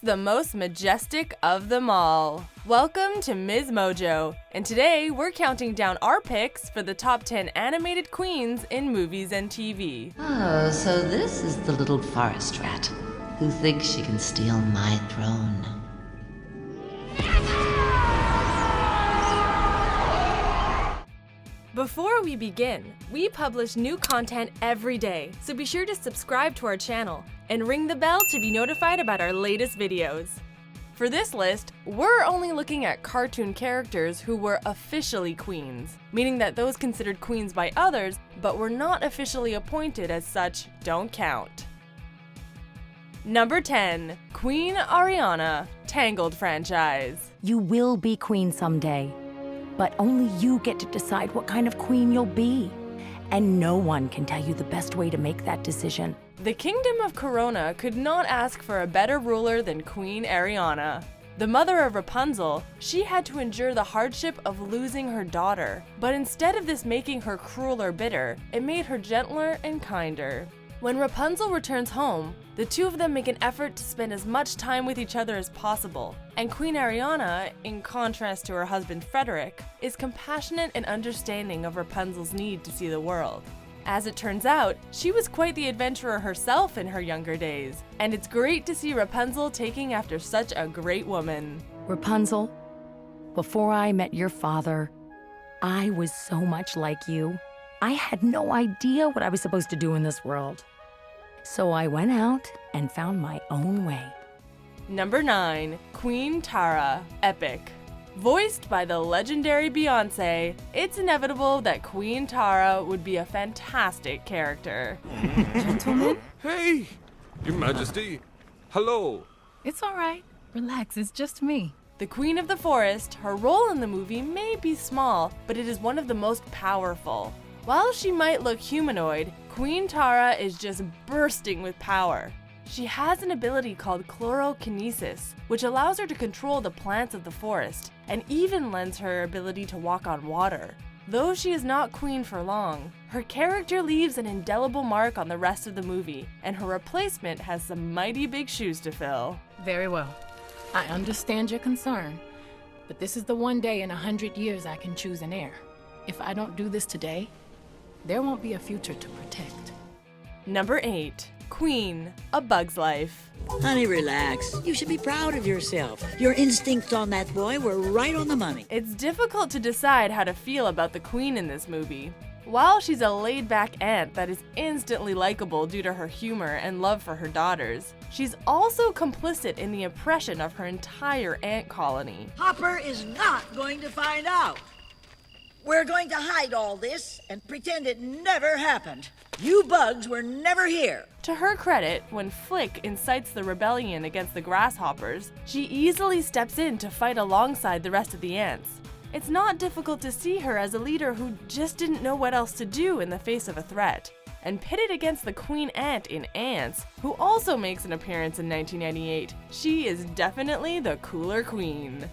the most majestic of them all. Welcome to MsMojo, and today we're counting down our picks for the top 10 animated queens in movies and TV. Oh, so this is the little forest rat who thinks she can steal my throne. Before we begin, we publish new content every day, so be sure to subscribe to our channel and ring the bell to be notified about our latest videos. For this list, we're only looking at cartoon characters who were officially queens, meaning that those considered queens by others but were not officially appointed as such don't count. Number 10. Queen Arianna, Tangled franchise. You will be queen someday, but only you get to decide what kind of queen you'll be. And no one can tell you the best way to make that decision. The Kingdom of Korra could not ask for a better ruler than Queen Arianna. The mother of Rapunzel, she had to endure the hardship of losing her daughter, but instead of this making her cruel or bitter, it made her gentler and kinder. When Rapunzel returns home, the two of them make an effort to spend as much time with each other as possible, and Queen Arianna, in contrast to her husband Frederick, is compassionate and understanding of Rapunzel's need to see the world. As it turns out, she was quite the adventurer herself in her younger days, and it's great to see Rapunzel taking after such a great woman. Rapunzel, before I met your father, I was so much like you. I had no idea what I was supposed to do in this world. So I went out and found my own way. Number 9. Queen Tara, Epic. Voiced by the legendary Beyoncé, it's inevitable that Queen Tara would be a fantastic character. Gentlemen? Hey, Your Majesty. Hello. It's all right. Relax, it's just me. The Queen of the Forest, her role in the movie may be small, but it is one of the most powerful. While she might look humanoid, Queen Tara is just bursting with power. She has an ability called chlorokinesis, which allows her to control the plants of the forest, and even lends her ability to walk on water. Though she is not queen for long, her character leaves an indelible mark on the rest of the movie, and her replacement has some mighty big shoes to fill. Very well. I understand your concern, but this is the one day in 100 years I can choose an heir. If I don't do this today, there won't be a future to protect. Number 8. Queen, A Bug's Life. Honey, relax. You should be proud of yourself. Your instincts on that boy were right on the money. It's difficult to decide how to feel about the Queen in this movie. While she's a laid-back aunt that is instantly likable due to her humor and love for her daughters, she's also complicit in the oppression of her entire ant colony. Hopper is not going to find out. We're going to hide all this and pretend it never happened. You bugs were never here. To her credit, when Flick incites the rebellion against the grasshoppers, she easily steps in to fight alongside the rest of the ants. It's not difficult to see her as a leader who just didn't know what else to do in the face of a threat. And pitted against the Queen Ant in Ants, who also makes an appearance in 1998, she is definitely the cooler queen.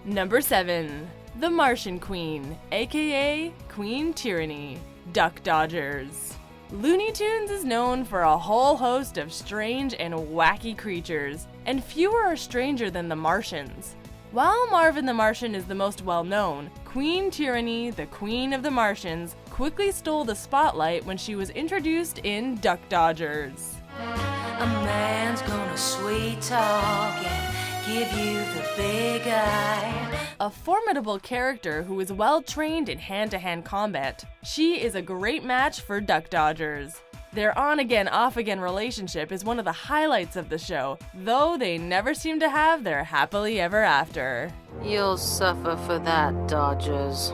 Number 7. The Martian Queen, aka Queen Tyr'ahnee, Duck Dodgers. Looney Tunes is known for a whole host of strange and wacky creatures, and fewer are stranger than the Martians. While Marvin the Martian is the most well-known, Queen Tyr'ahnee, the Queen of the Martians, quickly stole the spotlight when she was introduced in Duck Dodgers. A man's gonna sweet talk and give you the big eye. A formidable character who is well-trained in hand-to-hand combat, she is a great match for Duck Dodgers. Their on-again, off-again relationship is one of the highlights of the show, though they never seem to have their happily ever after. You'll suffer for that, Dodgers.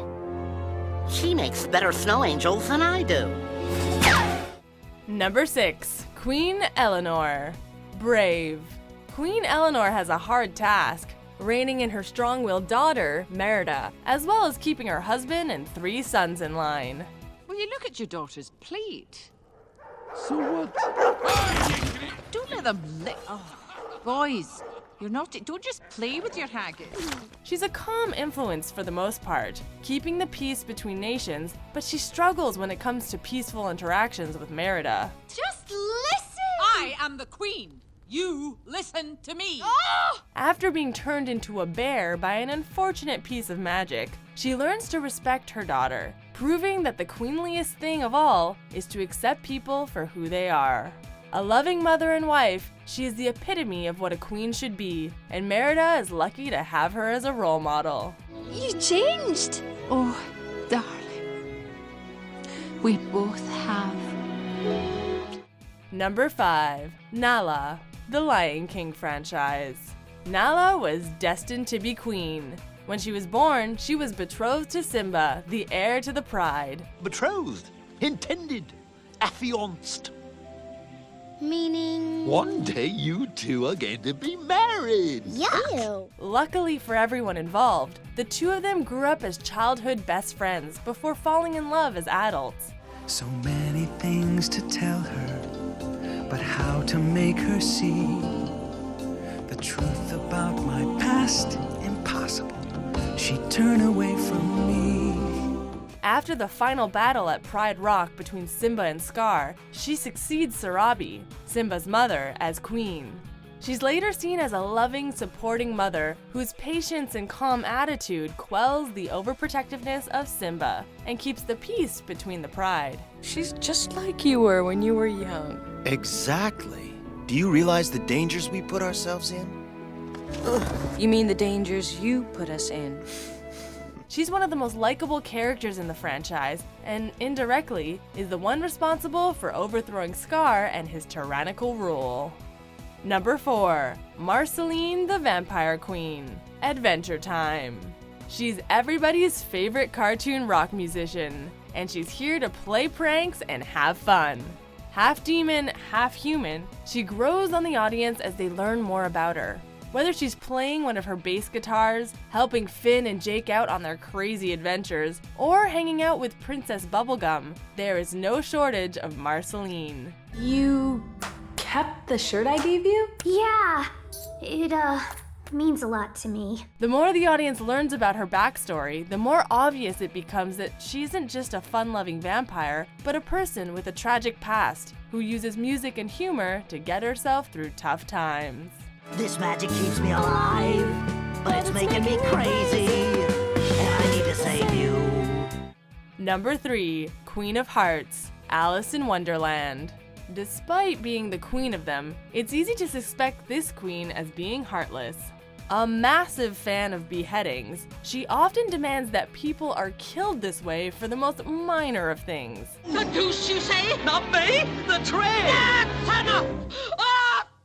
She makes better snow angels than I do. Number 6. Queen Elinor, Brave. Queen Elinor has a hard task, reigning in her strong-willed daughter, Merida, as well as keeping her husband and 3 sons in line. Will you look at your daughter's plate? So what? Don't let them boys, you're not. Don't just play with your haggis. She's a calm influence for the most part, keeping the peace between nations, but she struggles when it comes to peaceful interactions with Merida. Just listen! I am the queen. You listen to me. After being turned into a bear by an unfortunate piece of magic, she learns to respect her daughter, proving that the queenliest thing of all is to accept people for who they are. A loving mother and wife, she is the epitome of what a queen should be, and Merida is lucky to have her as a role model. You changed. Oh, darling. We both have. Number 5. Nala, the Lion King franchise. Nala was destined to be queen. When she was born, she was betrothed to Simba, the heir to the pride. Betrothed, intended, affianced. Meaning? One day you two are going to be married. Yuck. Luckily for everyone involved, the two of them grew up as childhood best friends before falling in love as adults. So many things to tell her, but how to make her see the truth about my past? Impossible. She'd turn away from me. After the final battle at Pride Rock between Simba and Scar, she succeeds Sarabi, Simba's mother, as queen. She's later seen as a loving, supporting mother whose patience and calm attitude quells the overprotectiveness of Simba and keeps the peace between the pride. She's just like you were when you were young. Exactly. Do you realize the dangers we put ourselves in? You mean the dangers you put us in? She's one of the most likable characters in the franchise, and indirectly is the one responsible for overthrowing Scar and his tyrannical rule. Number 4. Marceline the Vampire Queen. Adventure Time. She's everybody's favorite cartoon rock musician, and she's here to play pranks and have fun. Half demon, half human, she grows on the audience as they learn more about her. Whether she's playing one of her bass guitars, helping Finn and Jake out on their crazy adventures, or hanging out with Princess Bubblegum, there is no shortage of Marceline. You kept the shirt I gave you? Yeah, it means a lot to me. The more the audience learns about her backstory, the more obvious it becomes that she isn't just a fun-loving vampire, but a person with a tragic past who uses music and humor to get herself through tough times. This magic keeps me alive, but it's making me crazy, and I need to save you. Number 3. Queen of Hearts, Alice in Wonderland. Despite being the queen of them, it's easy to suspect this queen as being heartless. A massive fan of beheadings, she often demands that people are killed this way for the most minor of things. The deuce, you say? Not me? The train! That's enough!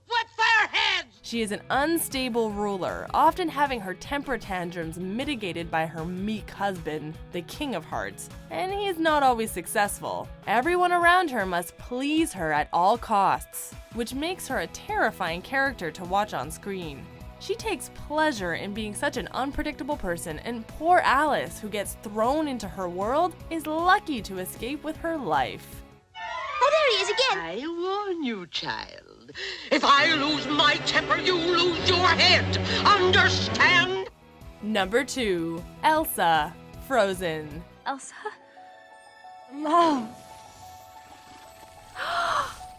With their heads! She is an unstable ruler, often having her temper tantrums mitigated by her meek husband, the King of Hearts, and he is not always successful. Everyone around her must please her at all costs, which makes her a terrifying character to watch on screen. She takes pleasure in being such an unpredictable person, and poor Alice, who gets thrown into her world, is lucky to escape with her life. Oh, there he is again! I warn you, child. If I lose my temper, you lose your head. Understand? Number 2. Elsa, Frozen. Elsa? Love.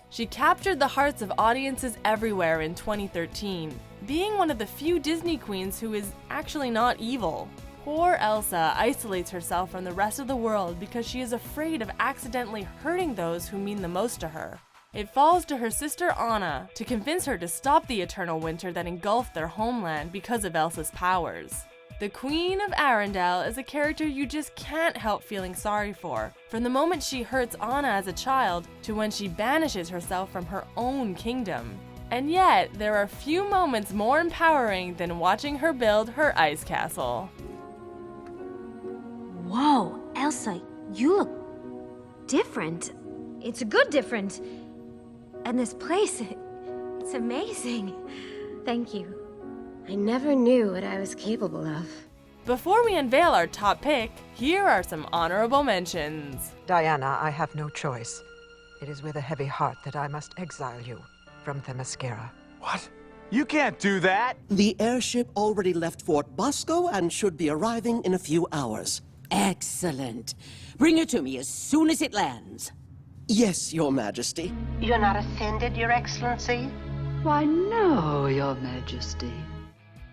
She captured the hearts of audiences everywhere in 2013, being one of the few Disney queens who is actually not evil. Poor Elsa isolates herself from the rest of the world because she is afraid of accidentally hurting those who mean the most to her. It falls to her sister Anna to convince her to stop the eternal winter that engulfed their homeland because of Elsa's powers. The Queen of Arendelle is a character you just can't help feeling sorry for, from the moment she hurts Anna as a child to when she banishes herself from her own kingdom. And yet, there are few moments more empowering than watching her build her ice castle. Whoa, Elsa, you look different. It's a good different. And this place, it's amazing. Thank you. I never knew what I was capable of. Before we unveil our top pick, here are some honorable mentions. Diana, I have no choice. It is with a heavy heart that I must exile you from Themyscira. What? You can't do that! The airship already left Fort Bosco and should be arriving in a few hours. Excellent. Bring it to me as soon as it lands. Yes, Your Majesty. You're not offended, Your Excellency? Why, no, Your Majesty.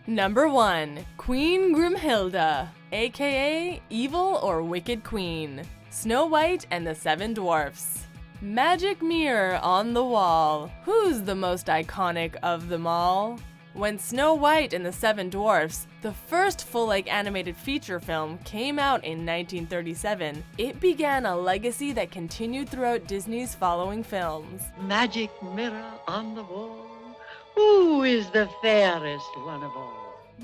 Number 1. Queen Grimhilde, aka Evil or Wicked Queen. Snow White and the Seven Dwarfs. Magic mirror on the wall. Who's the most iconic of them all? When Snow White and the Seven Dwarfs, the first full-length animated feature film, came out in 1937, it began a legacy that continued throughout Disney's following films. Magic mirror on the wall. Who is the fairest one of all?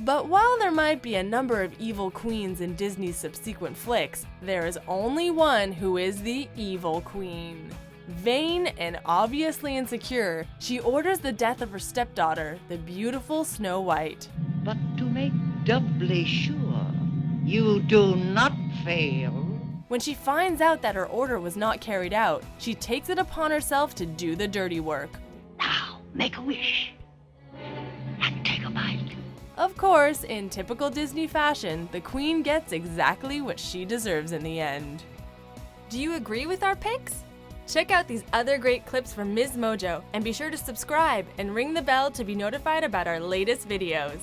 But while there might be a number of evil queens in Disney's subsequent flicks, there is only one who is the evil queen. Vain and obviously insecure, she orders the death of her stepdaughter, the beautiful Snow White. But to make doubly sure, you do not fail. When she finds out that her order was not carried out, she takes it upon herself to do the dirty work. Now, make a wish. And take a bite. Of course, in typical Disney fashion, the queen gets exactly what she deserves in the end. Do you agree with our picks? Check out these other great clips from MsMojo and be sure to subscribe and ring the bell to be notified about our latest videos.